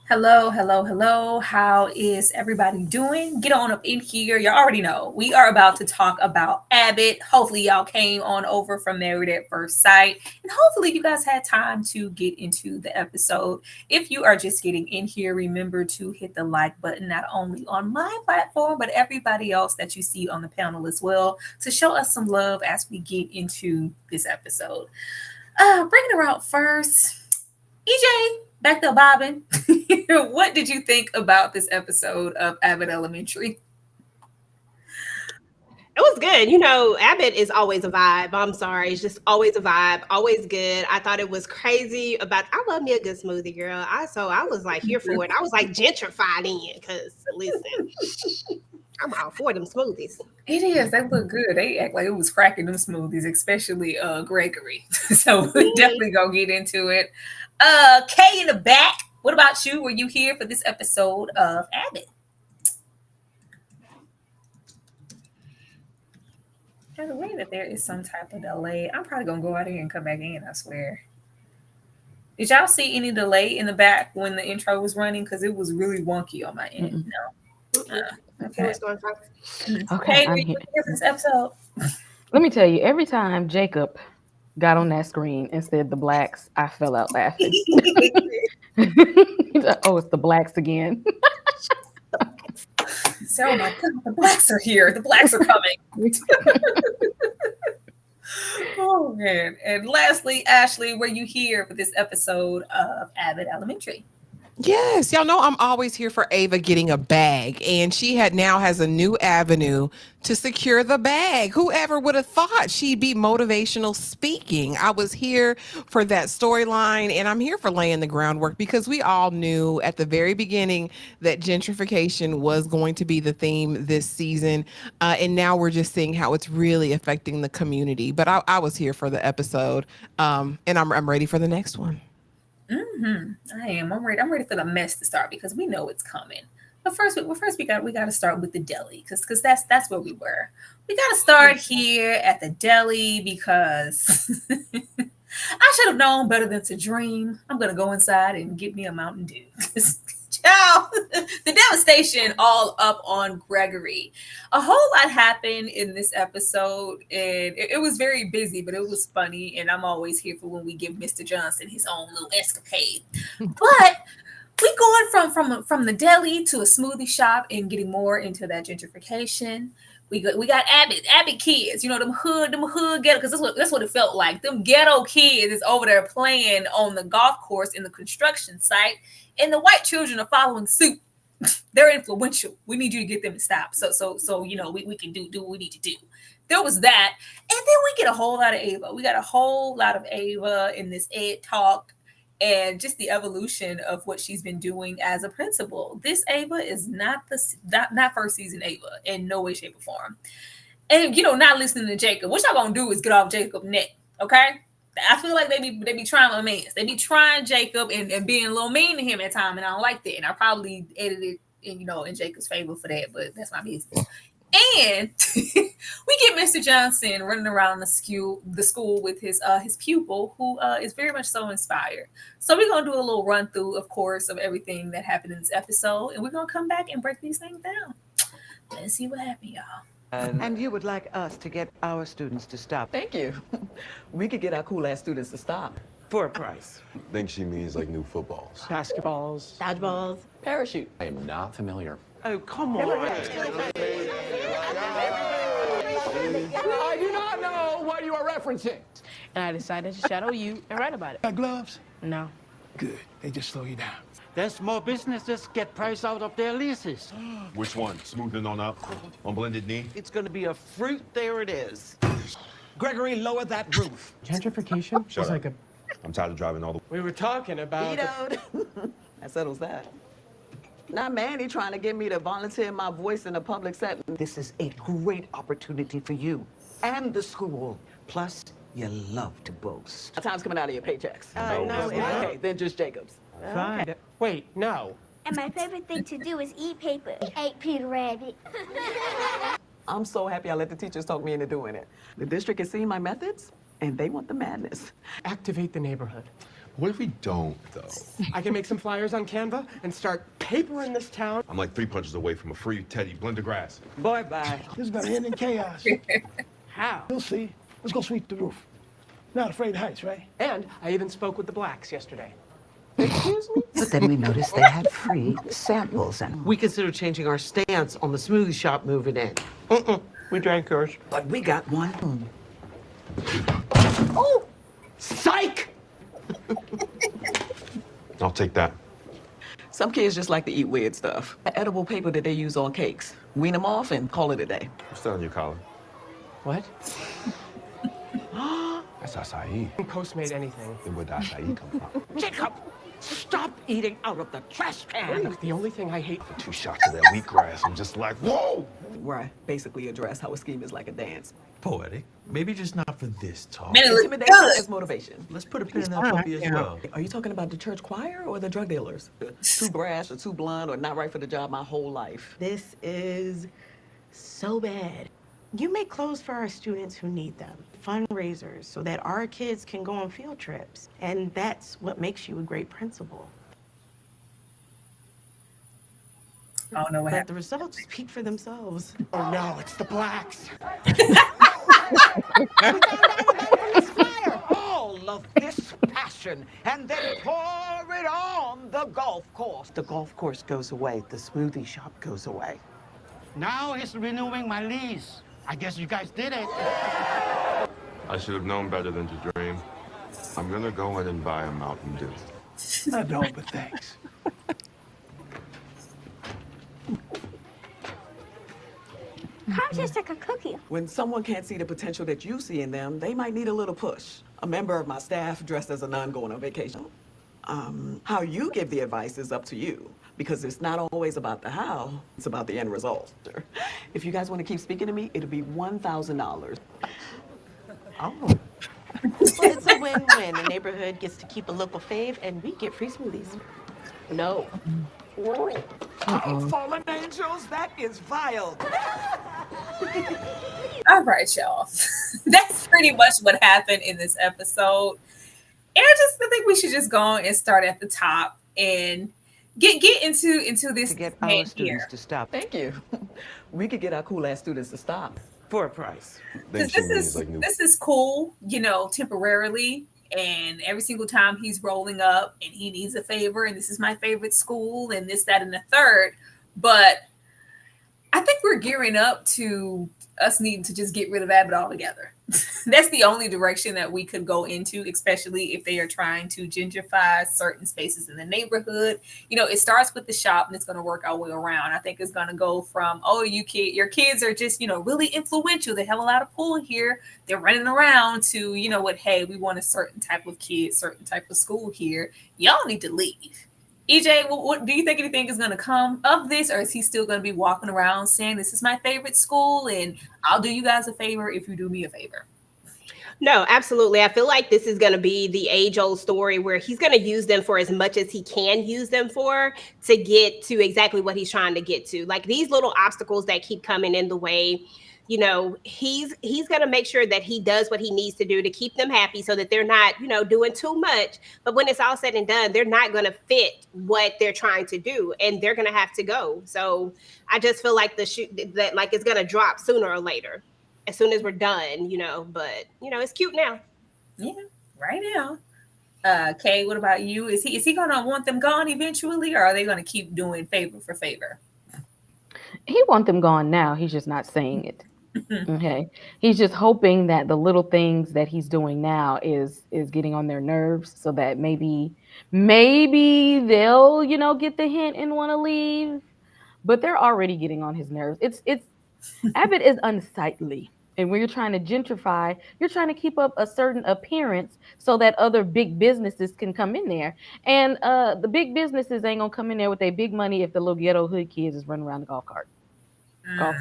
Hello, hello, hello. How is everybody doing? Get on up in here. You already know we are about to talk about Abbott. Hopefully, y'all came on over from Married at First Sight. And hopefully, you guys had time to get into the episode. If you are just getting in here, remember to hit the like button, not only on my platform, but everybody else that you see on the panel as well, to show us some love as we get into this episode. Bringing her out first, EJ. Back there, bobbing. What did you think about this episode of Abbott Elementary? It was good. You know, Abbott is always a vibe. I'm sorry. It's just always a vibe, always good. I thought it was crazy I love me a good smoothie, girl. I was like here for it. I was like gentrified in because listen, I'm all for them smoothies. It is. They look good. They act like it was cracking them smoothies, especially Gregory. So we're definitely gonna get into it. Kay in the back. What about you? Were you here for this episode of Abbott? By the way that there is some type of delay, I'm probably gonna go out here and come back in, I swear. Did y'all see any delay in the back when the intro was running? Because it was really wonky on my end. No. Okay. Okay, are you here for this episode? Let me tell you, every time Jacob got on that screen and said the blacks, I fell out laughing. Oh, it's the blacks again. So, oh my God, the blacks are here. The blacks are coming. Oh, man. And lastly, Ashley, were you here for this episode of Abbott Elementary? Yes, y'all know I'm always here for Ava getting a bag, and she now has a new avenue to secure the bag. Whoever would have thought she'd be motivational speaking? I was here for that storyline, and I'm here for laying the groundwork because we all knew at the very beginning that gentrification was going to be the theme this season, and now we're just seeing how it's really affecting the community. But I was here for the episode, and I'm ready for the next one. I am. I'm ready. I'm ready for the mess to start because we know it's coming. But first we got to start with the deli because that's where we were. We got to start here at the deli because I should have known better than to dream. I'm gonna go inside and get me a Mountain Dew. Ciao. The devastation all up on Gregory. A whole lot happened in this episode, and it was very busy, but it was funny. And I'm always here for when we give Mr. Johnson his own little escapade. But we going from the deli to a smoothie shop and getting more into that gentrification. We got Abbott kids, you know, them hood ghetto, because that's what it felt like. Them ghetto kids is over there playing on the golf course in the construction site, and the white children are following suit. They're influential. We need you to get them to stop. So you know, we can do what we need to do. There was that, and then we get a whole lot of Ava. We got a whole lot of Ava in this Ed talk. And just the evolution of what she's been doing as a principal. This Ava is not first season Ava in no way, shape, or form. And you know, not listening to Jacob. What y'all gonna do is get off Jacob's neck, okay? I feel like they be trying my man. They be trying Jacob and being a little mean to him at times, and I don't like that. And I probably edited in Jacob's favor for that, but that's my business. And we get Mr. Johnson running around the school with his pupil, who is very much so inspired. So we're gonna do a little run through, of course, of everything that happened in this episode, and we're gonna come back and break these things down. Let's see what happened, y'all. And you would like us to get our students to stop. Thank you. We could get our cool-ass students to stop. For a price. I think she means like new footballs. Basketballs. Dodgeballs. Parachute. I am not familiar. Oh, come on. I do not know what you are referencing. And I decided to shadow you and write about it. Got gloves? No. Good. They just slow you down. Then small businesses get price out of their leases. Which one? Smoothing on up? On blended knee? It's gonna be a fruit. There it is. Gregory, lower that roof. Gentrification Shut is up. like a. I'm tired of driving all the We were talking about. Vetoed. That settles that. Now Manny trying to get me to volunteer my voice in a public setting. This is a great opportunity for you and the school. Plus, you love to boast. My time's coming out of your paychecks. No, it's not. Okay, then just Jacob's. Fine. Wait, no. And my favorite thing to do is eat paper. Ate Peter Rabbit. I'm so happy I let the teachers talk me into doing it. The district has seen my methods, and they want the madness. Activate the neighborhood. What if we don't, though? I can make some flyers on Canva and start papering this town. I'm like 3 punches away from a free Teddy blend of grass. Bye bye. This is gonna end in chaos. How? You'll see. Let's go sweep the roof. Not afraid of heights, right? And I even spoke with the blacks yesterday. Excuse me? But then we noticed they had free samples, and we considered changing our stance on the smoothie shop moving in. We drank yours. But we got one. Oh! Psych! I'll take that. Some kids just like to eat weird stuff. The edible paper that they use on cakes. Wean them off and call it a day. What's that on your collar? What? That's acai. Postmate anything. Then where'd the acai come from? Jacob, stop eating out of the trash can. Look, the only thing I hate. 2 shots of that wheatgrass. I'm just like, whoa! Where I basically address how a scheme is like a dance. Poetic. Maybe just not for this talk. Man, it looks Intimidation good. is motivation. Let's put a pin in that puppy as well. Are you talking about the church choir or the drug dealers? Too brash or too blunt or not right for the job my whole life. This is so bad. You make clothes for our students who need them, fundraisers, so that our kids can go on field trips. And that's what makes you a great principal. I don't know what But happened. the results speak for themselves. Oh no, it's the blacks. All of this passion and then pour it on the golf course. The golf course goes away. The smoothie shop goes away. Now he's renewing my lease. I guess you guys did it. I should have known better than to dream. I'm gonna go in and buy a Mountain Dew. I don't, but thanks. Car's just like a cookie. When someone can't see the potential that you see in them, they might need a little push. A member of my staff dressed as a nun going on vacation. How you give the advice is up to you, because it's not always about the how, it's about the end result. If you guys want to keep speaking to me, it'll be $1,000. Oh. Well, it's a win-win. The neighborhood gets to keep a local fave, and we get free smoothies. No. Fallen angels, that is vile. All right, y'all. That's pretty much what happened in this episode. And I think we should just go on and start at the top and get into this To get man our students here. to stop. Thank you. We could get our cool-ass students to stop. For a price. Think she means like new. This is cool, temporarily. And every single time he's rolling up and he needs a favor, and this is my favorite school, and this, that, and the third. But I think we're gearing up to us needing to just get rid of Abbott altogether. That's the only direction that we could go into, especially if they are trying to gentrify certain spaces in the neighborhood. It starts with the shop and it's going to work our way around. I think it's going to go from, your kids are just, really influential. They have a lot of pull here. They're running around to, hey, we want a certain type of kid, certain type of school here. Y'all need to leave. EJ, what do you think anything is going to come of this, or is he still going to be walking around saying this is my favorite school and I'll do you guys a favor if you do me a favor? No, absolutely. I feel like this is going to be the age-old story where he's going to use them for as much as he can use them for to get to exactly what he's trying to get to. Like these little obstacles that keep coming in the way you know, he's going to make sure that he does what he needs to do to keep them happy so that they're not, you know, doing too much. But when it's all said and done, they're not going to fit what they're trying to do, and they're going to have to go. So I just feel like that like it's going to drop sooner or later, as soon as we're done, you know. But you know, it's cute now. Yeah, right now. Kay, what about you? Is he gonna want them gone eventually, or are they gonna keep doing favor for favor? He want them gone now. He's just not saying it. Okay. He's just hoping that the little things that he's doing now is getting on their nerves so that maybe they'll, you know, get the hint and want to leave. But they're already getting on his nerves. It's Abbott is unsightly. And when you're trying to gentrify, you're trying to keep up a certain appearance so that other big businesses can come in there. And the big businesses ain't gonna come in there with their big money if the little ghetto hood kids is running around the golf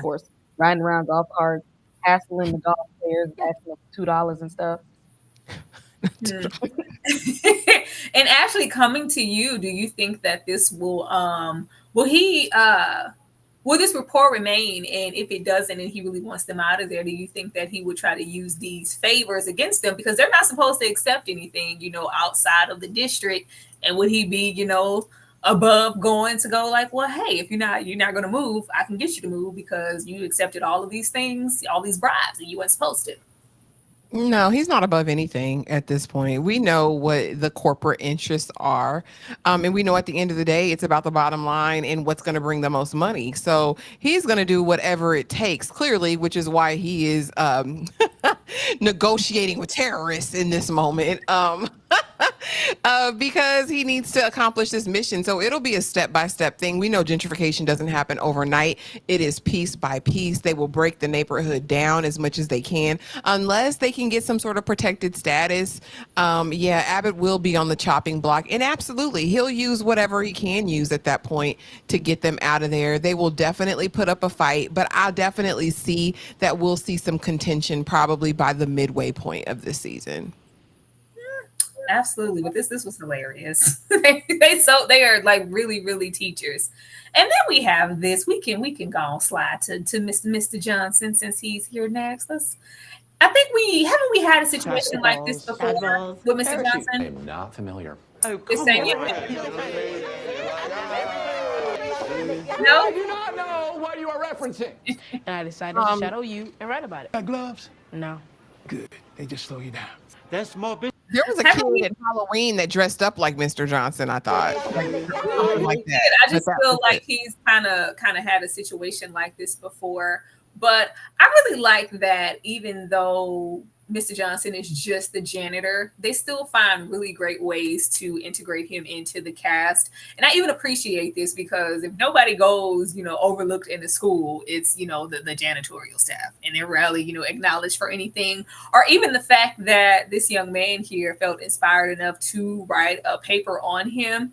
course, riding around golf carts, hassling the golf players, asking them $2 and stuff. And actually, coming to you, do you think that this will will this report remain? And if it doesn't, and he really wants them out of there, do you think that he would try to use these favors against them, because they're not supposed to accept anything, you know, outside of the district? And would he be, you know, above going to go like, well, hey, if you're not going to move, I can get you to move because you accepted all of these things, all these bribes, and you weren't supposed to? No, he's not above anything at this point. We know what the corporate interests are. And we know at the end of the day, it's about the bottom line and what's going to bring the most money. So he's going to do whatever it takes, clearly, which is why he is negotiating with terrorists in this moment. Because he needs to accomplish this mission. So it'll be a step-by-step thing. We know gentrification doesn't happen overnight. It is piece by piece. They will break the neighborhood down as much as they can, unless they can get some sort of protected status. Yeah, Abbott will be on the chopping block, and absolutely, he'll use whatever he can use at that point to get them out of there. They will definitely put up a fight, but I'll definitely see that we'll see some contention probably by the midway point of this season. Absolutely, but this was hilarious. They are like really teachers. And then we have this. We can go on slide to Mr. Johnson since he's here next. I think haven't we had a situation like this before with Mr. Johnson? I'm not familiar. Oh, come on. No, I do not know what you are referencing. And I decided to shadow you and write about it. Got gloves? No. Good. They just slow you down. That's more business. There was a kid at Halloween that dressed up like Mr. Johnson, I thought. Like that. I just feel like he's kind of had a situation like this before. But I really like that even though Mr. Johnson is just the janitor, they still find really great ways to integrate him into the cast. And I even appreciate this because if nobody goes, you know, overlooked in the school, it's, you know, the janitorial staff, and they're rarely, you know, acknowledged for anything. Or even the fact that this young man here felt inspired enough to write a paper on him.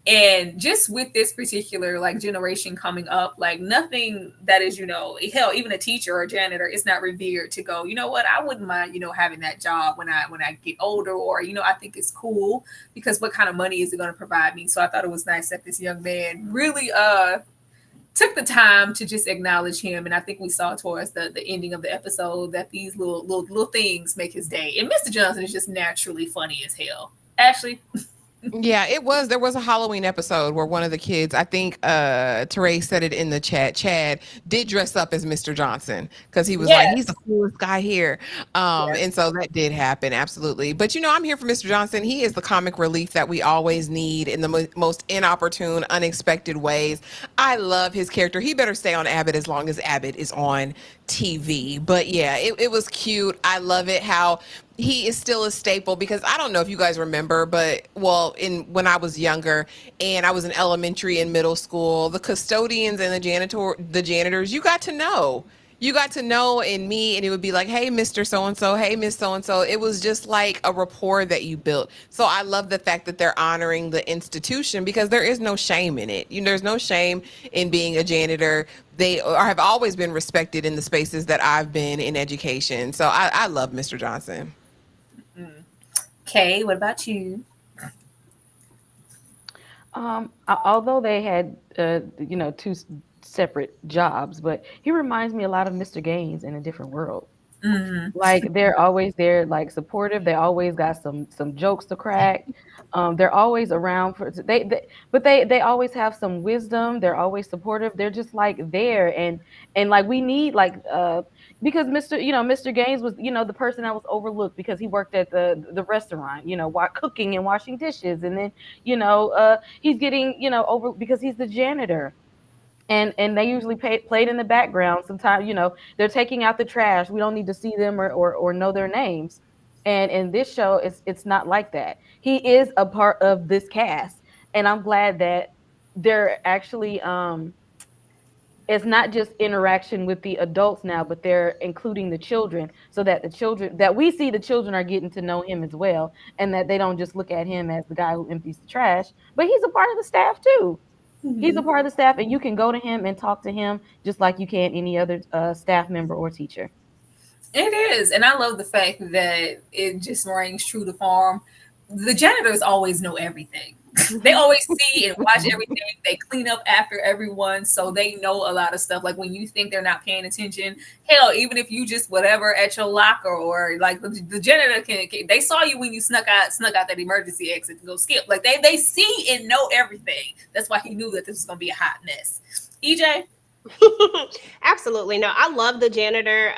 And just with this particular like generation coming up, like nothing that is, you know, hell, even a teacher or a janitor is not revered to go, you know what, I wouldn't mind, you know, having that job when I get older, or, you know, I think it's cool because what kind of money is it going to provide me? So I thought it was nice that this young man really took the time to just acknowledge him. And I think we saw towards the ending of the episode that these little things make his day. And Mr. Johnson is just naturally funny as hell. Ashley. Yeah, there was a Halloween episode where one of the kids, I think Teray said it in the chat, Chad, did dress up as Mr. Johnson because he was like, he's the coolest guy here. And so that did happen, absolutely. But, you know, I'm here for Mr. Johnson. He is the comic relief that we always need in the most inopportune, unexpected ways. I love his character. He better stay on Abbott as long as Abbott is on TV. But yeah, it was cute. I love it how he is still a staple, because I don't know if you guys remember, but when I was younger and I was in elementary and middle school, the custodians and the janitors, you got to know in me, and it would be like, hey, Mr. So-and-so, hey, Miss So-and-so. It was just like a rapport that you built. So I love the fact that they're honoring the institution, because there is no shame in it. You know, there's no shame in being a janitor. They have always been respected in the spaces that I've been in education. So I love Mr. Johnson. Kay, what about you? Although they had, you know, two separate jobs, but he reminds me a lot of Mr. Gaines in a different world. Mhm. Like they're always there, like supportive. They always got some jokes to crack. They're always around for but they always have some wisdom. They're always supportive. They're just like there, and like we need like because Mr. Gaines was the person that was overlooked because he worked at the restaurant, while cooking and washing dishes, and then he's getting over because he's the janitor. And they usually played in the background. Sometimes, they're taking out the trash. We don't need to see them or know their names. And in this show, it's not like that. He is a part of this cast, and I'm glad that they're actually it's not just interaction with the adults now, but they're including the children, so that we see the children are getting to know him as well, and that they don't just look at him as the guy who empties the trash, but he's a part of the staff too. He's a part of the staff, and you can go to him and talk to him just like you can any other staff member or teacher. It is, and I love the fact that it just rings true to form. The janitors always know everything. They always see and watch everything. They clean up after everyone, so they know a lot of stuff. Like when you think they're not paying attention, hell, even if you just whatever at your locker, or like the janitor can they saw you when you snuck out that emergency exit to go skip. Like they see and know everything. That's why he knew that this was gonna be a hot mess. EJ? Absolutely. No, I love the janitor.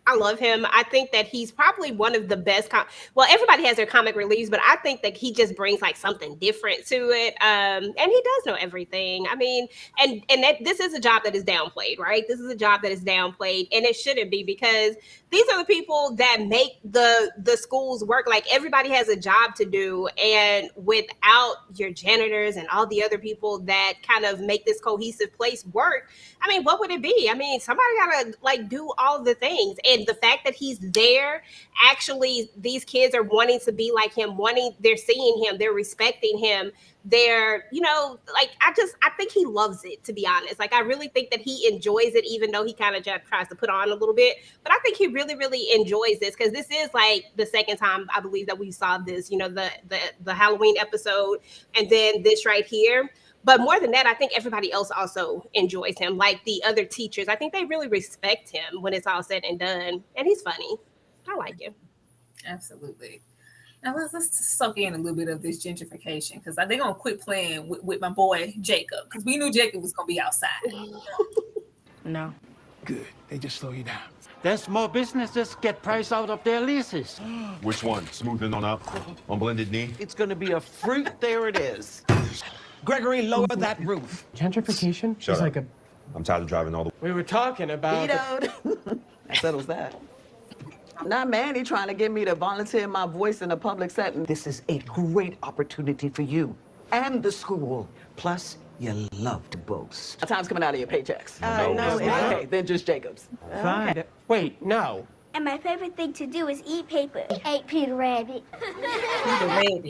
I love him. I think that he's probably one of the best. Well, everybody has their comic reliefs, but I think that he just brings like something different to it. And he does know everything. I mean, and that this is a job that is downplayed, right? This is a job that is downplayed, and it shouldn't be, because these are the people that make the schools work. Like everybody has a job to do, and without your janitors and all the other people that kind of make this cohesive place work, I mean, what would it be? I mean, somebody gotta like do all the things. And the fact that he's there, actually, these kids are wanting to be like him, they're seeing him, they're respecting him. They're, like, I think he loves it, to be honest. Like, I really think that he enjoys it, even though he kind of tries to put on a little bit. But I think he really, really enjoys this, because this is like the second time I believe that we saw this, the Halloween episode, and then this right here. But more than that, I think everybody else also enjoys him. Like the other teachers, I think they really respect him when it's all said and done. And he's funny. I like him. Absolutely. Now let's soak in a little bit of this gentrification, because they're gonna quit playing with my boy Jacob, because we knew Jacob was gonna be outside. No. Good. They just slow you down. Then small businesses get priced out of their leases. Which one? Smoothing on up on blended knee? It's gonna be a fruit. There it is. Gregory, lower that roof. Gentrification Shut is up. like a... I'm tired of driving all the We were talking about... Vetoed. That settles that. Not Manny trying to get me to volunteer my voice in a public setting. This is a great opportunity for you and the school. Plus, you love to boast. Time's coming out of your paychecks. No. Okay, then just Jacob's. Fine. Okay. Wait, no. And my favorite thing to do is eat paper. Ate Peter Rabbit.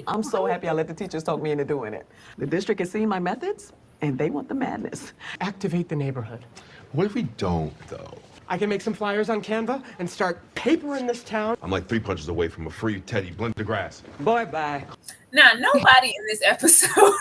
I'm so happy I let the teachers talk me into doing it. The district has seen my methods, and they want the madness. Activate the neighborhood. What if we don't, though? I can make some flyers on Canva and start paper in this town. I'm like 3 punches away from a free Teddy blend the grass. Boy, bye. Now, nobody in this episode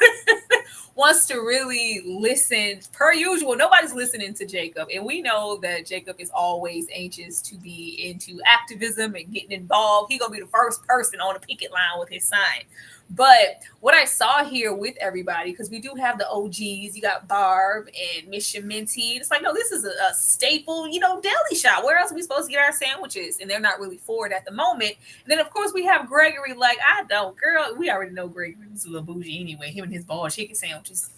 wants to really listen. Per usual, nobody's listening to Jacob. And we know that Jacob is always anxious to be into activism and getting involved. He's going to be the first person on the picket line with his sign. But what I saw here with everybody, because we do have the OGs, you got Barb and Miss Minty. It's like, no, this is a staple, deli shop. Where else are we supposed to get our sandwiches? And they're not really for it at the moment. And then, of course, we have Gregory. Like, I don't, girl, we already know Gregory's a little bougie anyway. Him and his ball chicken sandwiches.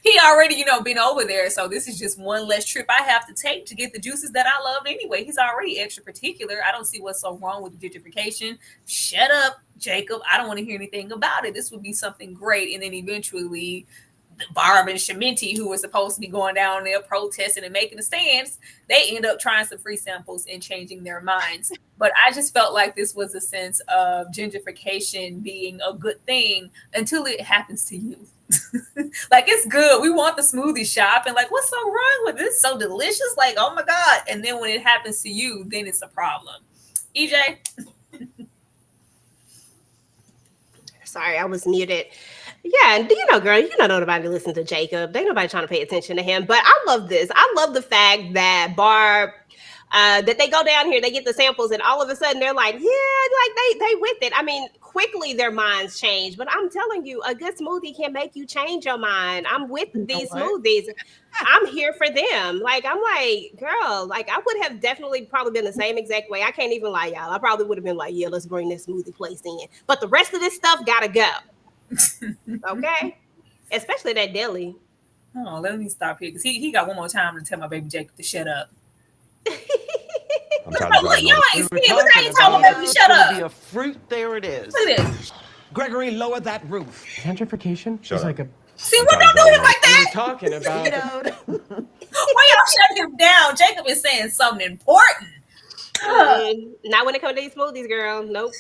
He already, been over there. So this is just one less trip I have to take to get the juices that I love anyway. He's already extra particular. I don't see what's so wrong with gentrification. Shut up, Jacob. I don't want to hear anything about it. This would be something great. And then eventually Barb and Shaminti, who were supposed to be going down there protesting and making a stance, they end up trying some free samples and changing their minds. But I just felt like this was a sense of gentrification being a good thing until it happens to you. Like, it's good. We want the smoothie shop, and like, what's so wrong with this? So delicious. Like, oh my God. And then when it happens to you, then it's a problem. EJ? Sorry, I was muted. Yeah, and girl, nobody listen to Jacob. They nobody trying to pay attention to him. But I love this. I love the fact that Barb, that they go down here, they get the samples, and all of a sudden they're like, yeah, like they with it. I mean, quickly their minds change. But I'm telling you, a good smoothie can make you change your mind. I'm with these smoothies. I'm here for them. Like, I'm like, girl, like I would have definitely probably been the same exact way. I can't even lie, y'all. I probably would have been like, yeah, let's bring this smoothie place in. But the rest of this stuff gotta go. Okay, especially that Deli. Oh, let me stop here because he got one more time to tell my baby Jacob to shut up. I'm tired of driving y'all on ain't seen. Look how you told my baby to shut up. Be a fruit. There it is. Look at this. Gregory, lower that roof. Gentrification is like a... See, what don't do him like that? We're talking about... Why y'all shut him down? Jacob is saying something important. Not when it comes to these smoothies, girl. Nope.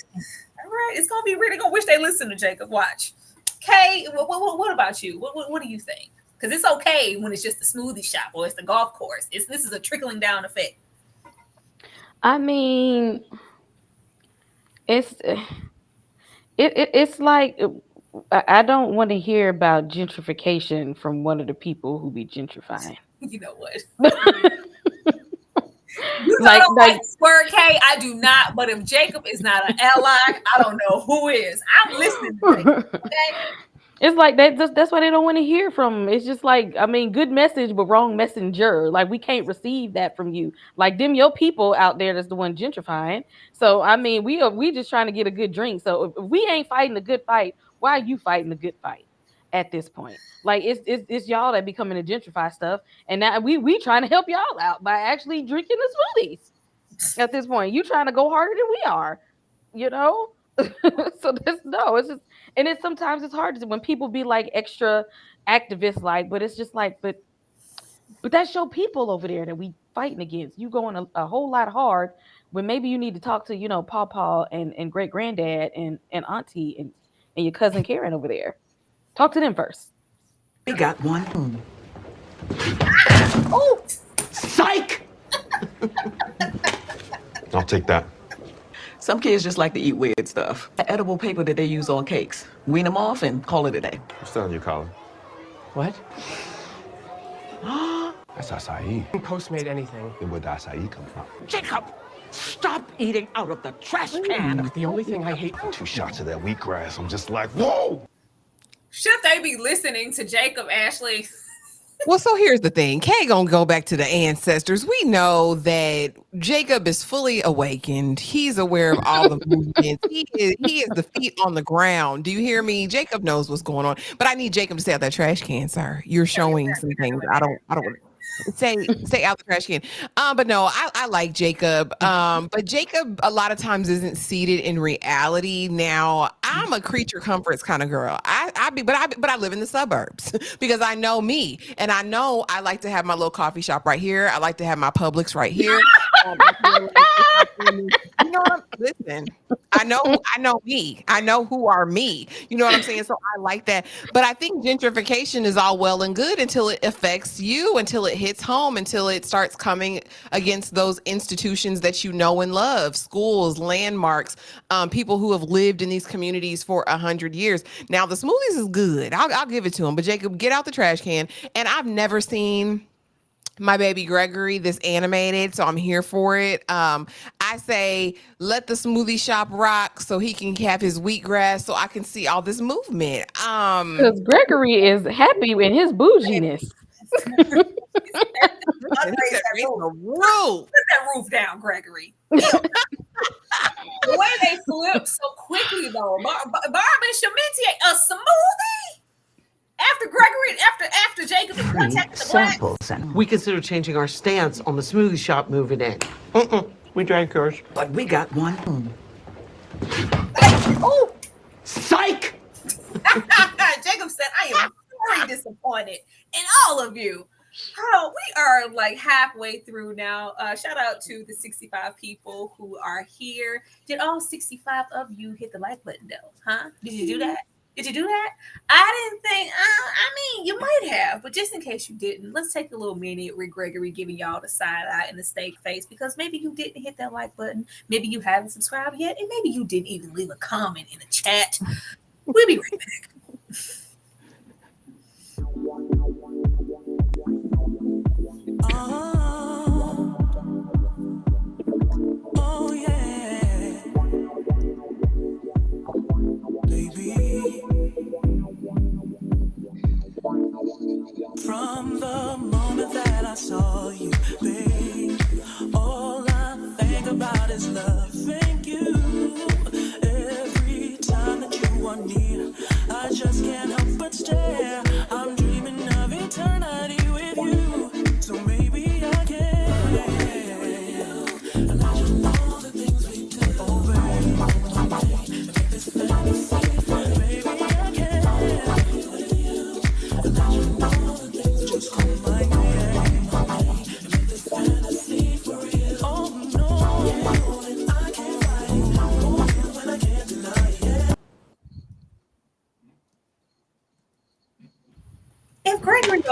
All right, it's gonna be really gonna wish they listen to Jacob. Watch. Kay, what about you? What do you think? Because it's okay when it's just the smoothie shop or it's the golf course. This is a trickling down effect. I mean, it's like I don't want to hear about gentrification from one of the people who be gentrifying. You know what? You don't like this word, Kay. I do not. But if Jacob is not an ally, I don't know who is. I'm listening to Jacob, okay? It's like that's why they don't want to hear from him. It's just like, I mean, good message, but wrong messenger. Like, we can't receive that from you. Like, them your people out there that's the one gentrifying. So, I mean, we just trying to get a good drink. So if we ain't fighting a good fight, why are you fighting a good fight at this point? Like, it's y'all that becoming to gentrify stuff. And now we trying to help y'all out by actually drinking the smoothies at this point. You trying to go harder than we are, So it's just, and it's sometimes it's hard to, when people be like extra activists, like, but it's just like, but that's your people over there that we fighting against. You going a whole lot hard when maybe you need to talk to, Paw and great granddad and auntie and your cousin Karen over there. Talk to them first. We got one. Oh, psych! I'll take that. Some kids just like to eat weird stuff. The edible paper that they use on cakes. Wean them off and call it a day. What's that on your collar? What? That's acai. Postmate anything. Then where'd the acai come from? Jacob, stop eating out of the trash can. The only thing I hate... 2 shots of that wheatgrass. I'm just like, whoa! Should they be listening to Jacob, Ashley? Well, so here's the thing. Kay gonna go back to the ancestors. We know that Jacob is fully awakened. He's aware of all the movements. He is the feet on the ground. Do you hear me? Jacob knows what's going on. But I need Jacob to stay out that trash can, sir. You're showing some things. I don't want to stay out the trash can. But no, I like Jacob. But Jacob a lot of times isn't seated in reality. Now, I'm a creature comforts kind of girl. But I live in the suburbs because I know me, and I know I like to have my little coffee shop right here. I like to have my Publix right here. Listen, I know me. I know who are me. You know what I'm saying? So I like that. But I think gentrification is all well and good until it affects you, until it hits home, until it starts coming against those institutions that you know and love, schools, landmarks, people who have lived in these communities for 100 years. Now, the smoothies is good. I'll give it to him. But Jacob, get out the trash can. And I've never seen my baby Gregory this animated, so I'm here for it. I say let the smoothie shop rock so he can have his wheatgrass so I can see all this movement. Because Gregory is happy in his bouginess. Put that roof down, Gregory. The way they flip so quickly, though. Barb and Shamenti, a smoothie? After Gregory, after Jacob and contacted the samples, and we consider changing our stance on the smoothie shop moving in. We drank yours. But we got one. Oh, psych! Jacob said, I am very disappointed in all of you. Oh, we are like halfway through now. Shout out to the 65 people who are here. Did all 65 of you hit the like button though? Huh? Did you do that? Did you do that? I didn't think, I mean, you might have, but just in case you didn't, let's take a little minute with Gregory giving y'all the side eye and the steak face, because maybe you didn't hit that like button. Maybe you haven't subscribed yet, and maybe you didn't even leave a comment in the chat. We'll be right back.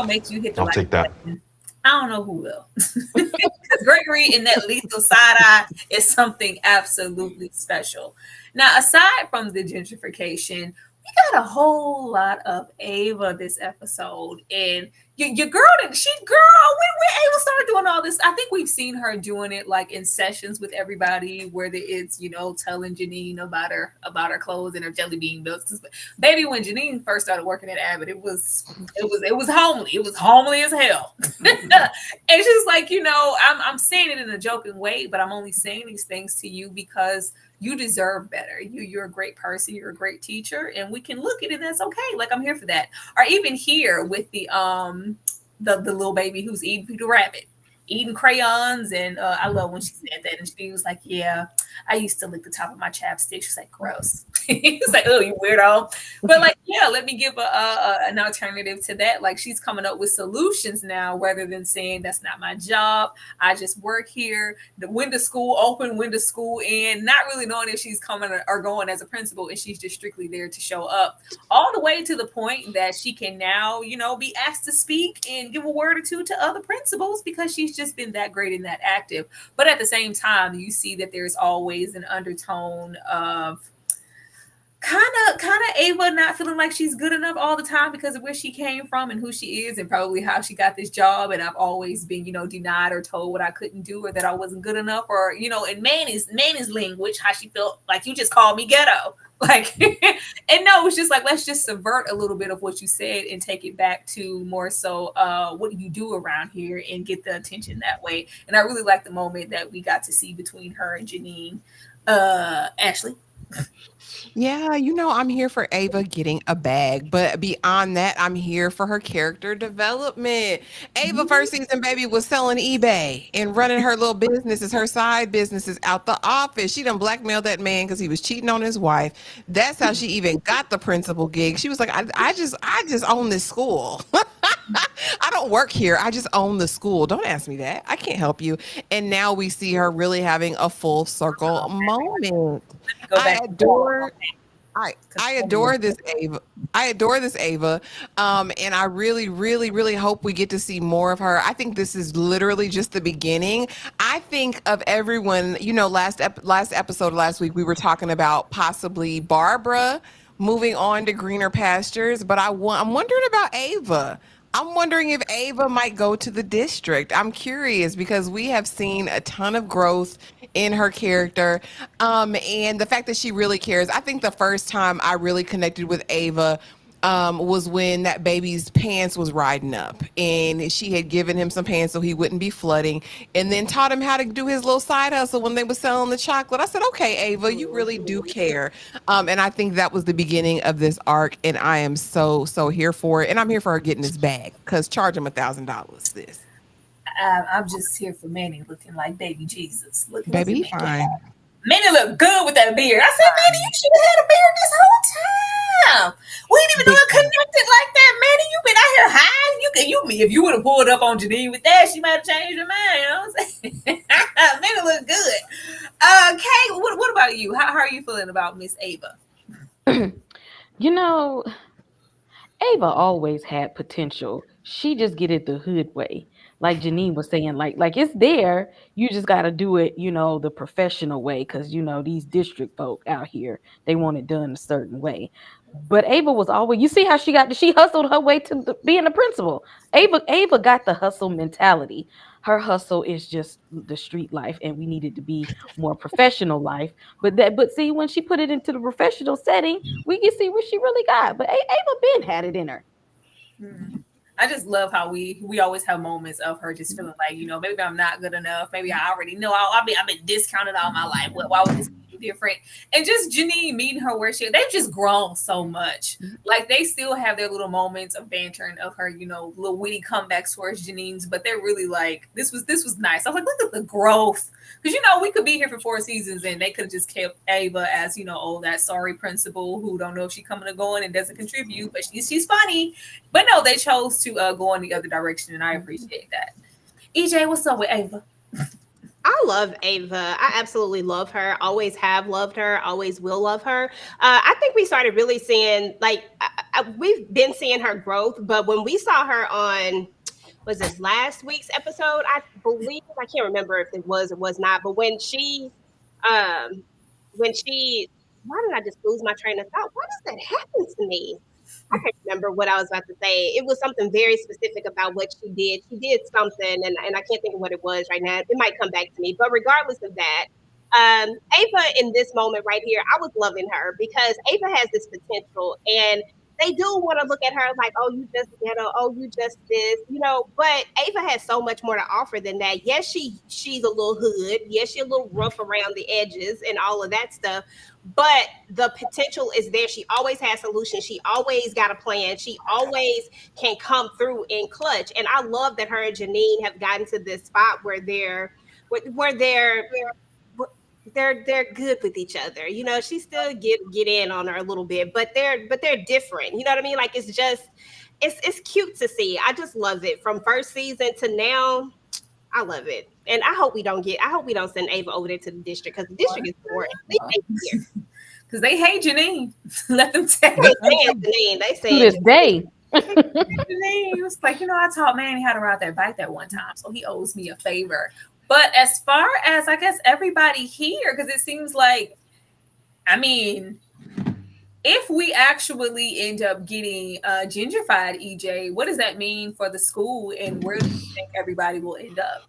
makes you hit the I'll like take that. button. I don't know who will. Because Gregory in that lethal side eye is something absolutely special. Now, aside from the gentrification, we got a whole lot of Ava this episode. And your girl, when Ava started doing all this, I think we've seen her doing it like in sessions with everybody, whether it's, telling Janine about her clothes and her jelly bean bills. Baby, when Janine first started working at Abbott, it was homely. It was homely as hell. And she's like, I'm saying it in a joking way, but I'm only saying these things to you because you deserve better. You're a great person. You're a great teacher, and we can look at it. And that's okay. Like, I'm here for that. Or even here with the little baby who's eating Peter Rabbit, eating crayons, and I love when she said that, and she was like, "Yeah, I used to lick the top of my chapstick." She's like, "Gross." He's like, "Oh, you weirdo." But like, yeah, let me give an alternative to that. Like, she's coming up with solutions now, rather than saying that's not my job. I just work here. When does school open? When does school end? Not really knowing if she's coming or going as a principal, and she's just strictly there to show up. All the way to the point that she can now, be asked to speak and give a word or two to other principals because she's just been that great and that active. But at the same time, you see that there's always an undertone of kind of Ava not feeling like she's good enough all the time because of where she came from and who she is and probably how she got this job. And I've always been, denied or told what I couldn't do or that I wasn't good enough, or, in Manny's language, how she felt like you just called me ghetto. Like, and no, it's just like, let's just subvert a little bit of what you said and take it back to more so what do you do around here and get the attention that way. And I really like the moment that we got to see between her and Janine. Ashley? Yeah, I'm here for Ava getting a bag, but beyond that, I'm here for her character development. Ava first season, baby, was selling eBay and running her little businesses, her side businesses out the office. She done blackmailed that man because he was cheating on his wife. That's how she even got the principal gig. She was like, I just own this school. I don't work here. I just own the school. Don't ask me that. I can't help you. And now we see her really having a full circle moment. I adore this Ava. I adore this Ava. And I really, really, really hope we get to see more of her. I think this is literally just the beginning. I think of everyone, last episode last week, we were talking about possibly Barbara moving on to greener pastures, but I'm wondering about Ava. I'm wondering if Ava might go to the district. I'm curious because we have seen a ton of growth in her character. And the fact that she really cares. I think the first time I really connected with Ava was when that baby's pants was riding up and she had given him some pants so he wouldn't be flooding and then taught him how to do his little side hustle when they were selling the chocolate. I said, okay, Ava, you really do care. And I think that was the beginning of this arc, and I am so here for it. And I'm here for her getting this bag because charge him $1,000, sis. I'm just here for Manny looking like baby Jesus. Baby, he fine. Manny look good with that beard. I said, Manny, you should have had a beard this whole time. We didn't even know it connected like that, Manny. You been out here hiding. If you would have pulled up on Janine with that, she might have changed her mind. You know what I'm saying? Manny look good. Kay, what about you? How are you feeling about Miss Ava? Ava always had potential. She just get it the hood way. Like Janine was saying, like it's there. You just got to do it, the professional way. Because, these district folk out here, they want it done a certain way. But Ava was always, you see how she hustled her way to being a principal. Ava got the hustle mentality. Her hustle is just the street life, and we needed to be more professional life. But see, when she put it into the professional setting, we can see what she really got. But Ava had it in her. I just love how we always have moments of her just feeling like, maybe I'm not good enough. Maybe I already know I've been discounted all my life. Why would this be different? And just Janine meeting her where they've just grown so much. Like they still have their little moments of bantering of her, little witty comebacks towards Janine's, but they're really like, this was nice. I was like, look at the growth. Because, we could be here for 4 seasons and they could have just kept Ava as, that sorry principal who don't know if she's coming or going and doesn't contribute, but she's funny. But no, they chose to go in the other direction, and I appreciate that. EJ, what's up with Ava? I love Ava. I absolutely love her. Always have loved her. Always will love her. I think we started really seeing, we've been seeing her growth, but when we saw her on, was this last week's episode? I believe, I can't remember if it was or was not, but when she, why did I just lose my train of thought? Why does that happen to me? I can't remember what I was about to say. It was something very specific about what she did. She did something, and I can't think of what it was right now. It might come back to me. But regardless of that, Ava in this moment right here, I was loving her because Ava has this potential, and they do want to look at her like, oh, you just ghetto, oh, you just this, but Ava has so much more to offer than that. Yes, she's a little hood. Yes, she's a little rough around the edges and all of that stuff, but the potential is there. She always has solutions. She always got a plan. She always can come through in clutch. And I love that her and Janine have gotten to this spot where they're good with each other. She still get in on her a little bit, but they're different. You know what I mean? Like, it's just, it's cute to see. I just love it from first season to now. I love it. And I hope we don't send Ava over there to the district, because the district is boring. Because they hate Janine. Let them tell you. They say to this day. Janine was like, I taught Manny how to ride that bike that one time, so he owes me a favor. But as far as, I guess, everybody here, because it seems like, if we actually end up getting gentrified, EJ, what does that mean for the school, and where do you think everybody will end up?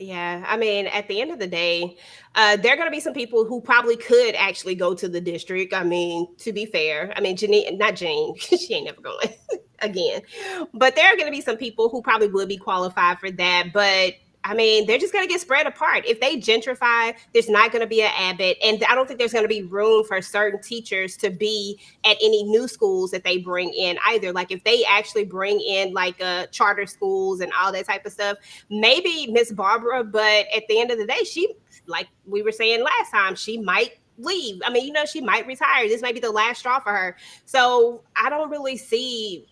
Yeah, at the end of the day, there are going to be some people who probably could actually go to the district. To be fair, Janine, not Jane, she ain't never going again. But there are going to be some people who probably would be qualified for that. But they're just going to get spread apart. If they gentrify, there's not going to be an Abbott. And I don't think there's going to be room for certain teachers to be at any new schools that they bring in either. Like, if they actually bring in charter schools and all that type of stuff, maybe Miss Barbara, but at the end of the day, she, like we were saying last time, she might leave. She might retire. This might be the last straw for her. So I don't really see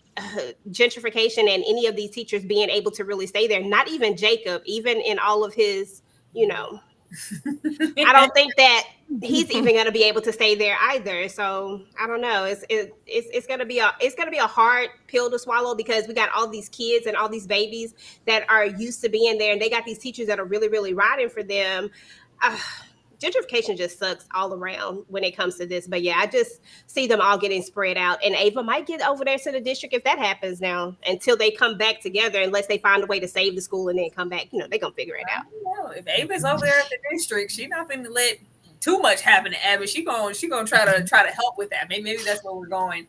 gentrification and any of these teachers being able to really stay there. Not even Jacob, even in all of his, I don't think that he's even going to be able to stay there either. So I don't know. It's going to be a hard pill to swallow, because we got all these kids and all these babies that are used to being there, and they got these teachers that are really, really riding for them. Gentrification just sucks all around when it comes to this. But yeah, I just see them all getting spread out. And Ava might get over there to the district if that happens now, until they come back together, unless they find a way to save the school and then come back. They're going to figure it out. If Ava's over there at the district, she's not going to let too much happen to Abbott. She going to try to help with that. Maybe that's where we're going.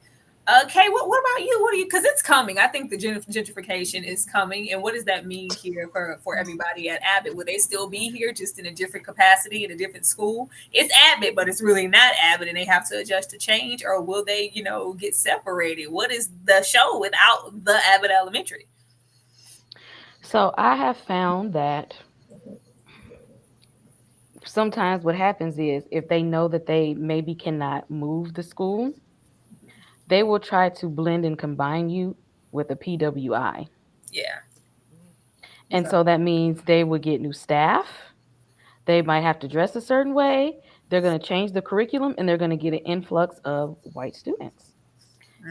Okay, what about you? What do you? Because it's coming. I think the gentrification is coming, and what does that mean here for everybody at Abbott? Will they still be here, just in a different capacity, in a different school? It's Abbott, but it's really not Abbott, and they have to adjust to change, or will they, get separated? What is the show without the Abbott Elementary? So I have found that sometimes what happens is, if they know that they maybe cannot move the school, they will try to blend and combine you with a PWI. Yeah. And so that means they will get new staff. They might have to dress a certain way. They're going to change the curriculum, and they're going to get an influx of white students.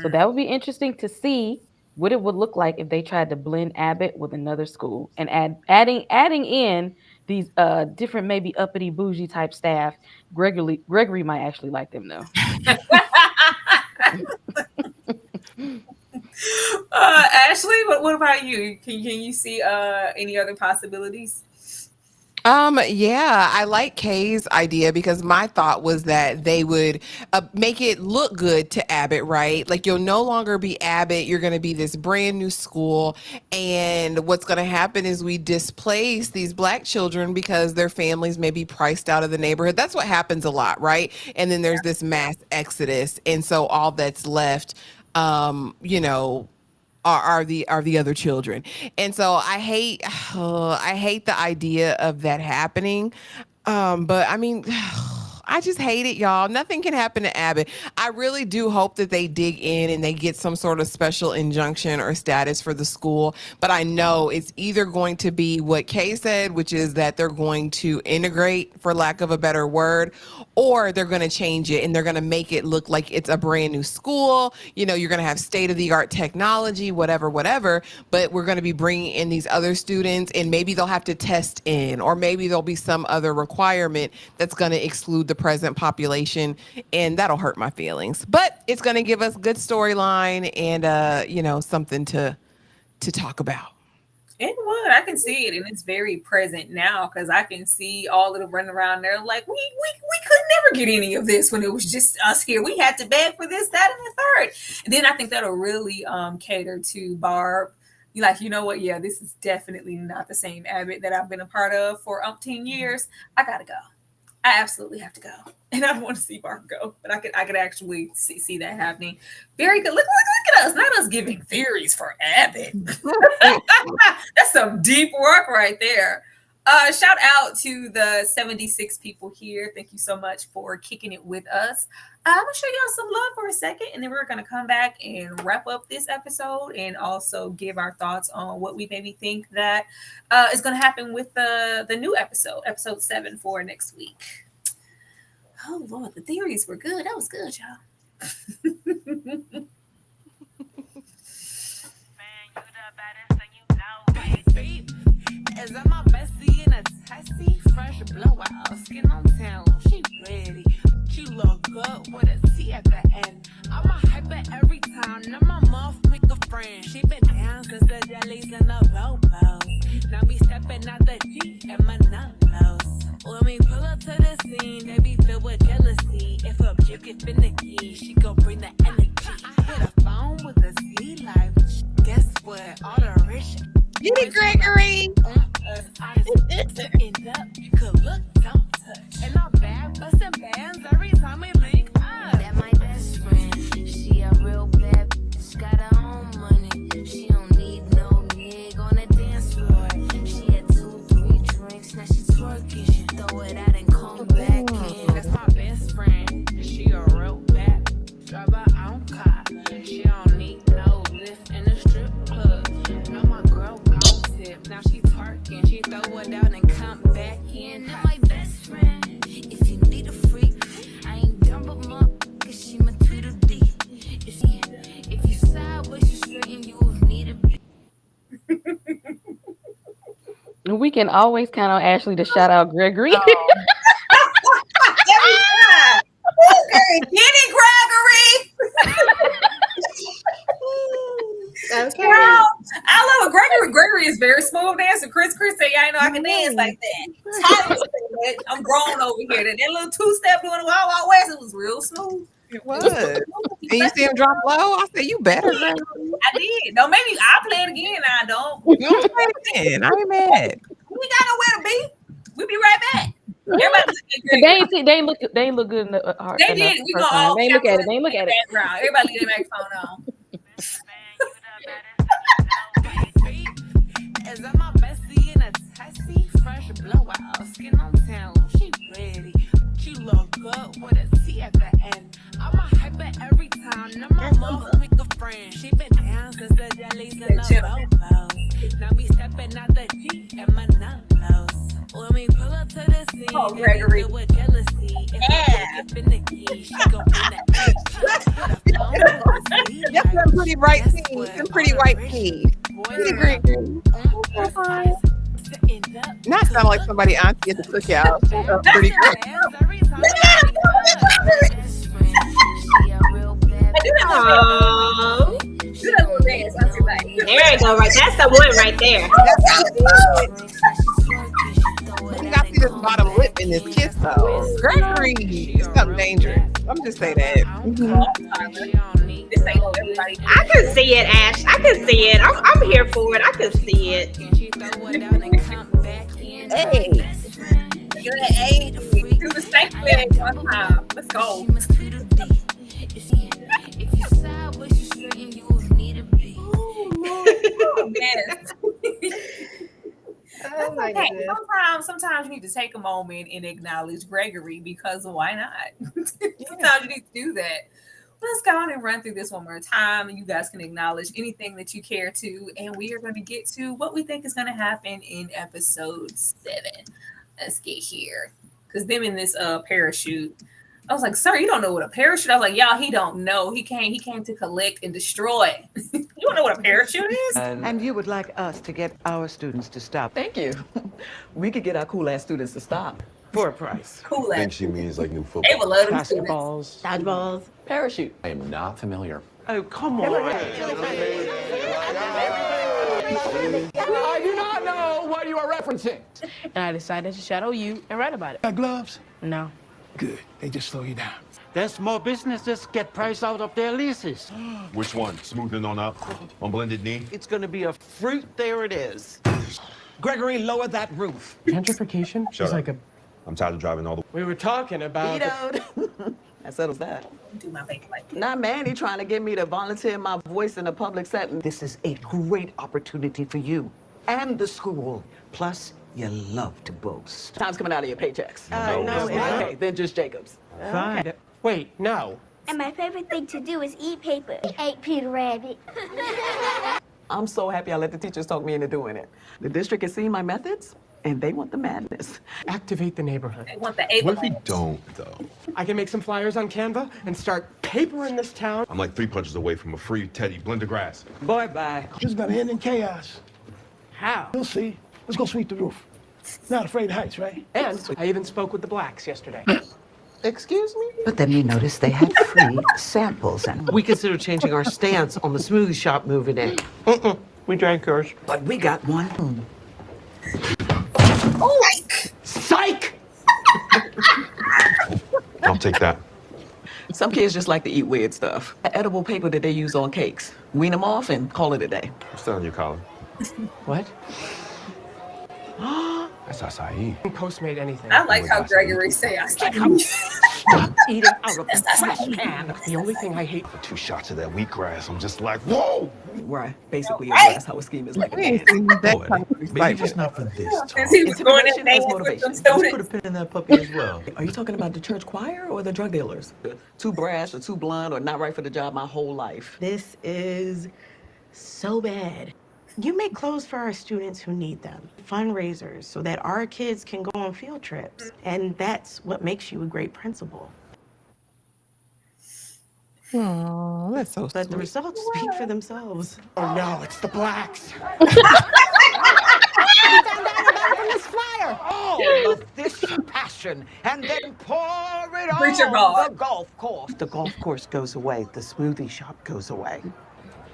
So that would be interesting to see what it would look like if they tried to blend Abbott with another school, and adding in these different, maybe uppity bougie type staff. Gregory might actually like them though. Ashley, what about you? Can you see any other possibilities? Yeah, I like Kay's idea, because my thought was that they would make it look good to Abbott, right? Like, you'll no longer be Abbott. You're going to be this brand new school. And what's going to happen is we displace these Black children because their families may be priced out of the neighborhood. That's what happens a lot, right? And then there's this mass exodus. And so all that's left, are the other children. And so I hate the idea of that happening. But I I just hate it, y'all. Nothing can happen to Abbott. I really do hope that they dig in and they get some sort of special injunction or status for the school. But I know it's either going to be what Kay said, which is that they're going to integrate, for lack of a better word, or they're going to change it and they're going to make it look like it's a brand new school. You know, you're going to have state-of-the-art technology, whatever. But we're going to be bringing in these other students, and maybe they'll have to test in, or maybe there'll be some other requirement that's going to exclude the present population, and that'll hurt my feelings. But it's going to give us good storyline and something to talk about. It would. I can see it, and it's very present now because I can see all of the running around there like we could never get any of this when it was just us here. We had to beg for this, that, and the third. And then I think that'll really cater to Barb. You're like, you know what? Yeah, this is definitely not the same Abbott that I've been a part of for umpteen years. I gotta go. I absolutely have to go, and I don't want to see Barb go, but I could actually see that happening. Very good. Look at us, not us giving theories for Abbott. That's some deep work right there. Shout out to the 76 people here. Thank you so much for kicking it with us. I'm gonna show y'all some love for a second, and then we're gonna come back and wrap up this episode and also give our thoughts on what we maybe think that is gonna happen with the new episode 7 for next week. Oh Lord, the theories were good. That was good, y'all. Is that my bestie in a testy? Fresh blowout, skin on town, she ready. She look good with a T at the end. I'm a hyper every time, now my mom pick a friend. She been down since the Delis and the Bobos. Now me stepping out the G and my nullos. When we pull up to the scene, they be filled with jealousy. If a chick is finicky, she gon' bring the energy. I hit a phone with a C life. Guess what? All the rich. Get it, Gregory. You could look, don't touch. And I'm bad, busting bands every time we link up. That my best friend. She a real bad bitch, got her own money. She don't need no nigga on the dance floor. She had 2-3 drinks, now she twerking. She throw it out and come back in. That's my best friend. She a real bad bitch, drive her own car. She don't need no lift in the strip club. No, my girl gon' tip. Now she twerking, she throw it out and come back in. That my best friend. If you need a freak, I ain't dumb but my cause she my Tweedledee. If you sideways, you straighten, you will need a beat. We can always count on Ashley to shout out Gregory. Every time. Okay, get it, Gregory. Okay. Girl, I love it. Gregory is very smooth dancer. Chris say, I know I can dance like that. Tyler said, I'm grown over here. That little 2-step doing the Wild Wild West, it was real smooth. It was. And you see him drop low? I said, you better. I did. No, maybe I'll play it again. I don't. You don't play it again. I ain't mad. We got nowhere to be. We'll be right back. Everybody They ain't look good in the heart. They did. We gonna all they look at it. They look at it. Background. Everybody leave their microphone on. Is that my bestie in a testy? Fresh blowout, skin on town, she ready. She look good with a T at the end. I'm a hyper every time. Now my mom pick a friend. She been down since the Delis and the Bobos. Now me stepping out the G and my nullos. When we pull up to the scene, oh, Gregory. With jealousy. If you finicky, she gon' bring the That's some pretty bright tea. Some pretty white tea. Not sound like somebody auntie at the cookout. That's pretty great. There you go, right? That's the one right there. You got to see this bottom lip in this kiss, though. Gregory is something dangerous. I'm just saying that. I can see it, Ash. I can see it. I'm here for it. I can see it. Hey. Hey. Do the same thing one time. Let's go. Oh my okay. goodness. Sometimes you need to take a moment and acknowledge Gregory because why not? Sometimes you need to do that. Let's go on and run through this one more time, and you guys can acknowledge anything that you care to. And we are going to get to what we think is going to happen in episode 7. Let's get here, because them in this parachute. I was like, sir, you don't know what a parachute. I was like, y'all, he don't know. He came to collect and destroy. You don't know what a parachute is? And you would like us to get our students to stop. Thank you. We could get our cool ass students to stop for a price. Cool I think ass. she means like new They football. would love them students. Basketballs. Dodgeballs. Parachute. I am not familiar. Oh, come on. I do not know what you are referencing. And I decided to shadow you and write about it. Got gloves? No. Good. They just slow you down. There's more businesses get priced out of their leases. Which one? Smoothing on up? On blended knee? It's going to be a fruit. There it is. Gregory, lower that roof. Gentrification Shut is up. like a... I'm tired of driving all the We were talking about... Vetoed. That settles that. Do my face like Not Manny trying to get me to volunteer my voice in a public setting. This is a great opportunity for you and the school. Plus, you love to boast. Time's coming out of your paychecks. No, Okay, then just Jacob's. Fine. Wait, no. And my favorite thing to do is eat paper. 8 Peter Rabbit. I'm so happy I let the teachers talk me into doing it. The district has seen my methods, and they want the madness. Activate the neighborhood. they want the What if we Abbott. don't, though? I can make some flyers on Canva and start papering this town. I'm like 3 punches away from a free Teddy blend of grass. Bye-bye. This is gonna end in chaos. How? You'll see. Let's go sweep the roof. Not afraid of heights, right? And I even spoke with the blacks yesterday. Excuse me? But then we noticed they had free samples, and we considered changing our stance on the smoothie shop moving in. We drank yours. But we got one. Oh, Psych! I'll take that. Some kids just like to eat weird stuff. Edible paper that they use on cakes. Wean them off and call it a day. What's that on your collar? What? That's acai. Postmate anything. I like how Gregory say I stop. Stop eating out of the trash can. The only thing I hate... 2 shots of that wheatgrass. I'm just like, whoa! Where I basically address how a scheme is like a dance. Maybe just not for this talk. Since he was going in Intimidation there as with motivation. them Let's students. put a pin in that puppy as well. Are you talking about the church choir or the drug dealers? Too brash or too blunt or not right for the job my whole life. This is so bad. You make clothes for our students who need them, fundraisers, so that our kids can go on field trips. And that's what makes you a great principal. Oh, that's so But the sweet. results speak for themselves. Oh no, it's the blacks. All of this passion, and then pour it Preacher on God. the golf course. The golf course goes away. The smoothie shop goes away.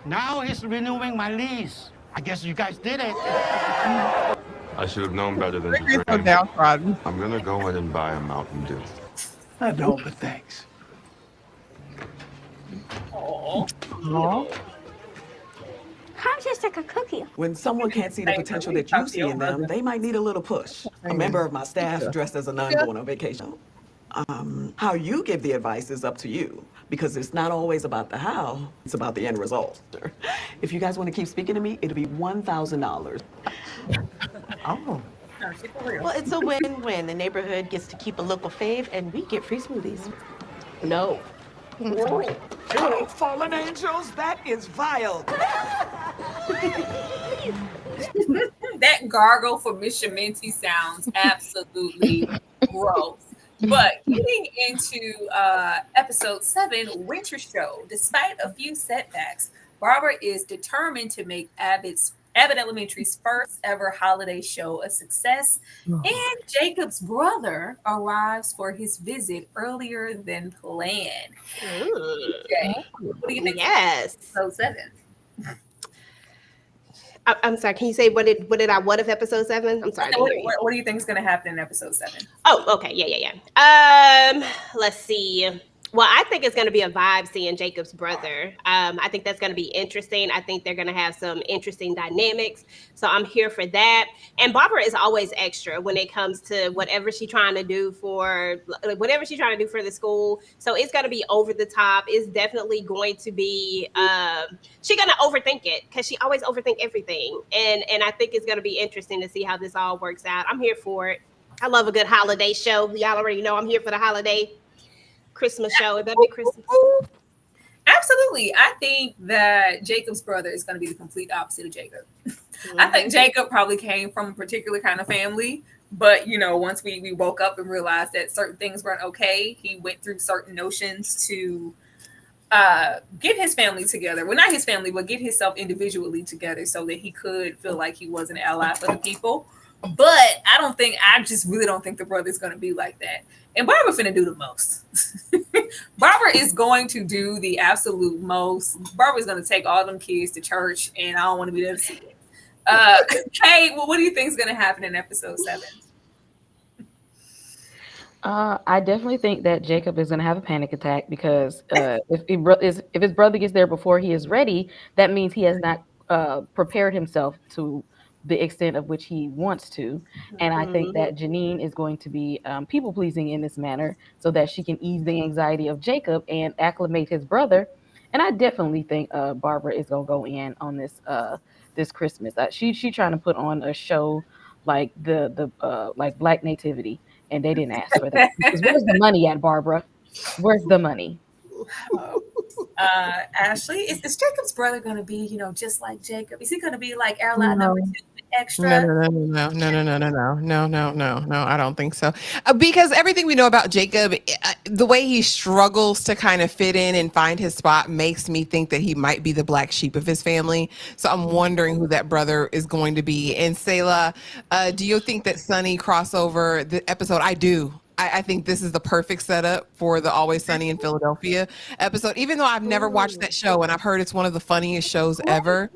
Now he's renewing my lease. I guess you guys did it. I should have known better than to Gregory's so drink. downtrodden. I'm gonna go in and buy a Mountain Dew. I don't, but thanks. I'm just like a cookie. When someone can't see the potential that you see in them, they might need a little push. A member of my staff dressed as a nun going on vacation. How you give the advice is up to you, because it's not always about the how, it's about the end result. If you guys want to keep speaking to me, it'll be $1,000. Oh. Well, it's a win-win. The neighborhood gets to keep a local fave, and we get free smoothies. No. Oh, fallen angels, that is vile. That gargle for Miss Shamenti sounds absolutely gross. But getting into episode 7, Winter Show, despite a few setbacks, Barbara is determined to make Abbott Elementary's first ever holiday show a success. And Jacob's brother arrives for his visit earlier than planned. Okay. What do you think? Yes. Episode 7. I'm sorry. Can you say what of episode 7? I'm sorry. I didn't hear you. What do you think is going to happen in episode 7? Oh, okay. Yeah. Let's see. Well, I think it's going to be a vibe seeing Jacob's brother. I think that's going to be interesting. I think they're going to have some interesting dynamics. So I'm here for that. And Barbara is always extra when it comes to whatever she's trying to do for the school. So it's going to be over the top. It's definitely going to be she's going to overthink it because she always overthink everything. And I think it's going to be interesting to see how this all works out. I'm here for it. I love a good holiday show. Y'all already know I'm here for the holiday Christmas show. It better be Christmas. Absolutely. I think that Jacob's brother is going to be the complete opposite of Jacob. I think Jacob probably came from a particular kind of family, but once we woke up and realized that certain things weren't okay, he went through certain notions to get his family together. Well, not his family, but get himself individually together so that he could feel like he was an ally for the people. But I just really don't think the brother's going to be like that. And Barbara's finna do the most. Barbara is going to do the absolute most. Barbara's going to take all them kids to church, and I don't want to be there to see it. Kay, what do you think is going to happen in episode 7? I definitely think that Jacob is going to have a panic attack because if his brother gets there before he is ready, that means he has not prepared himself to the extent of which he wants to. And I think that Janine is going to be people pleasing in this manner so that she can ease the anxiety of Jacob and acclimate his brother. And I definitely think Barbara is going to go in on this Christmas. She trying to put on a show like the like Black Nativity, and they didn't ask for that. Because where's the money at, Barbara? Where's the money? Ashley, is Jacob's brother going to be, just like Jacob? Is he going to be like airline number 2 extra? No. I don't think so. Because everything we know about Jacob, the way he struggles to kind of fit in and find his spot makes me think that he might be the black sheep of his family. So I'm wondering who that brother is going to be. And Selah, do you think that Sunny crossover the episode? I do. I think this is the perfect setup for the Always Sunny in Philadelphia episode, even though I've never watched that show and I've heard it's one of the funniest shows ever.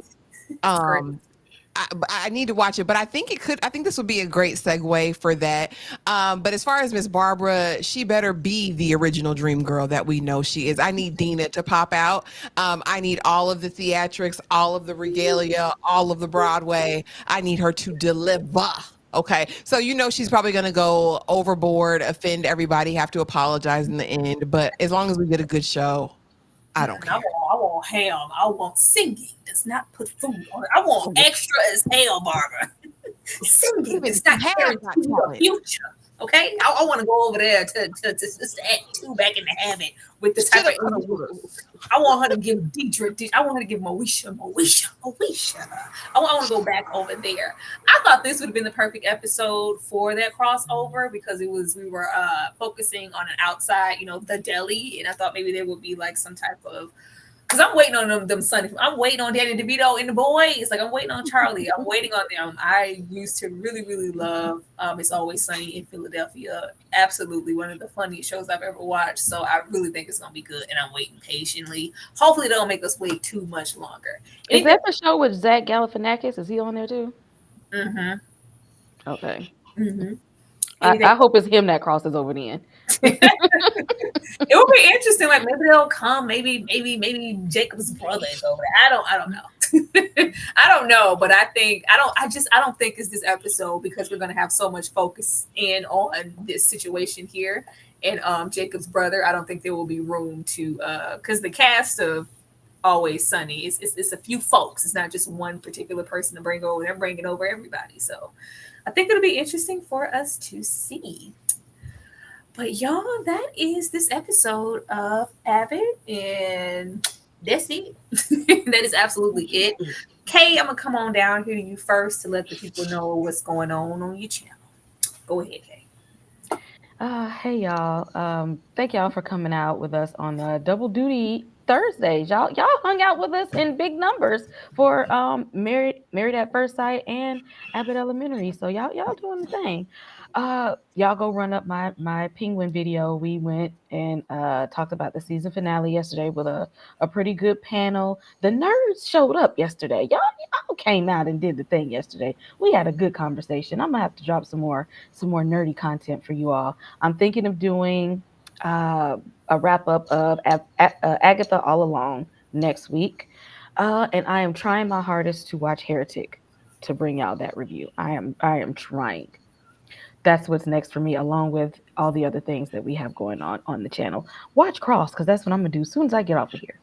I need to watch it, but I think this would be a great segue for that. But as far as Miss Barbara, she better be the original dream girl that we know she is. I need Dina to pop out. I need all of the theatrics, all of the regalia, all of the Broadway. I need her to deliver. Okay, so she's probably going to go overboard, offend everybody, have to apologize in the end. But as long as we get a good show, I don't care. I want ham. I want singing. Does not put food on it. I want extra as hell, Barbara. Singing does not guarantee your future. Okay, I want to go over there to Act 2 back in the habit with the type of. I want her to give Dietrich. I want her to give Moesha. I want to go back over there. I thought this would have been the perfect episode for that crossover because we were focusing on an outside, the deli, and I thought maybe there would be like some type of. Because I'm waiting on them Sunny. I'm waiting on Danny DeVito and the boys. Like I'm waiting on Charlie. I'm waiting on them. I used to really, really love It's Always Sunny in Philadelphia. Absolutely one of the funniest shows I've ever watched. So I really think it's gonna be good, and I'm waiting patiently. Hopefully they don't make us wait too much longer. Is that the show with Zach Galifianakis? Is he on there too? Mm-hmm. Okay. Mm-hmm. I hope it's him that crosses over the end. It would be interesting. Like maybe they'll come. Maybe Jacob's brother is over there. I don't know. I don't know. But I don't think it's this episode because we're gonna have so much focus in on this situation here and Jacob's brother. I don't think there will be room to because the cast of Always Sunny it's a few folks. It's not just one particular person to bring over. They're bringing over everybody. So I think it'll be interesting for us to see. But y'all, that is this episode of Abbott, and that's it. That is absolutely it. Kay, I'm gonna come on down here to you first to let the people know what's going on your channel. Go ahead, Kay. Hey y'all. Thank y'all for coming out with us on the Double Duty Thursdays. Y'all hung out with us in big numbers for Married at First Sight and Abbott Elementary. So y'all doing the thing. Y'all go run up my penguin video. We went and talked about the season finale yesterday with a pretty good panel. The nerds showed up yesterday. Y'all came out and did the thing yesterday. We had a good conversation. I'm gonna have to drop some more nerdy content for you all. I'm thinking of doing a wrap up of Agatha All Along next week. And I am trying my hardest to watch Heretic to bring out that review. I am trying. That's what's next for me, along with all the other things that we have going on the channel. Watch Cross, because that's what I'm gonna do as soon as I get off of here.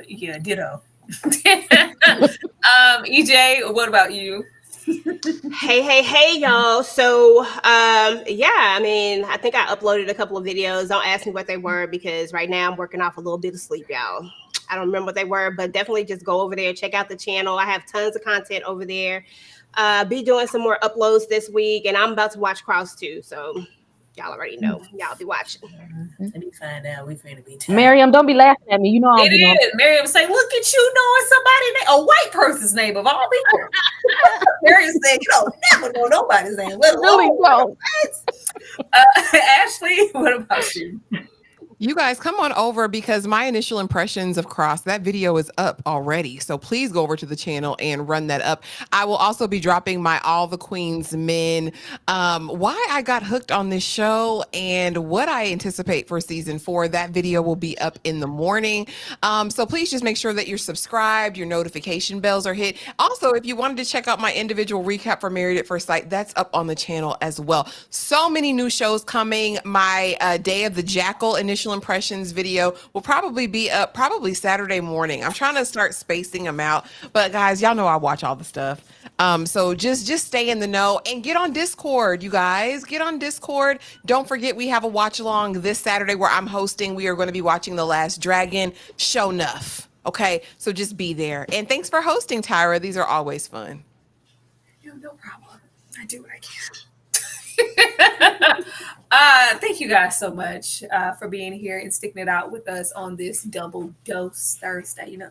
Yeah, ditto. EJ, what about you? Hey, y'all. So, I mean, I think I uploaded a couple of videos. Don't ask me what they were because right now I'm working off a little bit of sleep, y'all. I don't remember what they were, but definitely just go over there, check out the channel. I have tons of content over there. Be doing some more uploads this week, and I'm about to watch Cross too. So y'all already know. Y'all be watching. Let me find out. We finna be tired. Miriam, don't be laughing at me. You know I don't be It is. Miriam say, "Look at you knowing somebody's name, a white person's name of all people." Miriam said, "You don't never know nobody's name." Really don't. Ashley, what about you? You guys come on over because my initial impressions of Cross, that video is up already. So please go over to the channel and run that up. I will also be dropping my All the Queen's Men, why I got hooked on this show and what I anticipate for season 4. That video will be up in the morning. So please just make sure that you're subscribed, your notification bells are hit. Also, if you wanted to check out my individual recap for Married at First Sight, that's up on the channel as well. So many new shows coming. My Day of the Jackal initial impressions video will probably be up Saturday morning. I'm trying to start spacing them out, but guys, y'all know I watch all the stuff. So just stay in the know and get on Discord, you guys. Get on Discord. Don't forget we have a watch along this Saturday where I'm hosting. We are going to be watching The Last Dragon. Show enough. Okay, so just be there. And thanks for hosting, Tyra. These are always fun. No problem. I do what I can. Thank you guys so much for being here and sticking it out with us on this Double Dose Thursday. You know,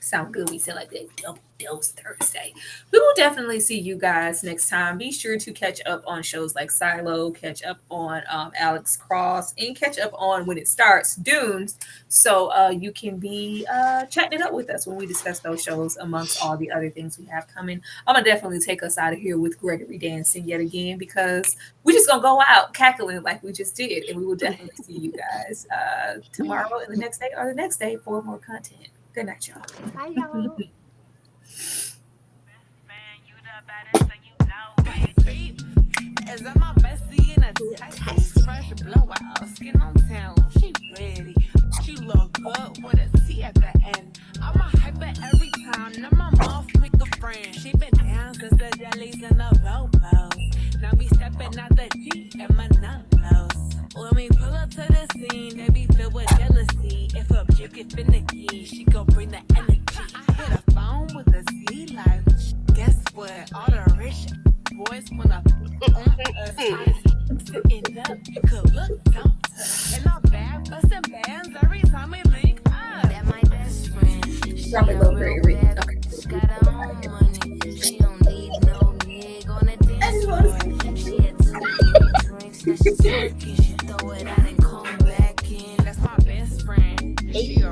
sound good. We say like that, Double Dose Thursday. We will definitely see you guys next time. Be sure to catch up on shows like Silo, catch up on Alex Cross, and catch up on When It Starts, Dunes, so you can be chatting it up with us when we discuss those shows amongst all the other things we have coming. I'm gonna definitely take us out of here with Gregory dancing yet again because we're just gonna go out cackling like we just did, and we will definitely see you guys tomorrow and the next day or the next day for more content. Good night, y'all. Bye, y'all. Is that my bestie in a tight, fresh blowout? Skin on town, she ready. She look good with a T at the end. I'm a hyper every time. Now my mouth make a friend. She been down since the delis and the bobos. Now me stepping out the G and my numbers. When we pull up to the scene, they be filled with jealousy. If a chick is finicky, she gon' bring the energy. I hit a phone with a C like, guess what? All the rich boys wanna sitting up, you could look down. And I'm bad, bustin' bands every time we link up. That my best friend. Drop it low, Gregory. Okay. Got her own money. She don't need no nigga on the dance floor. She had too many drinks, now she's working. She throw it out and come back in. That's my best friend. She a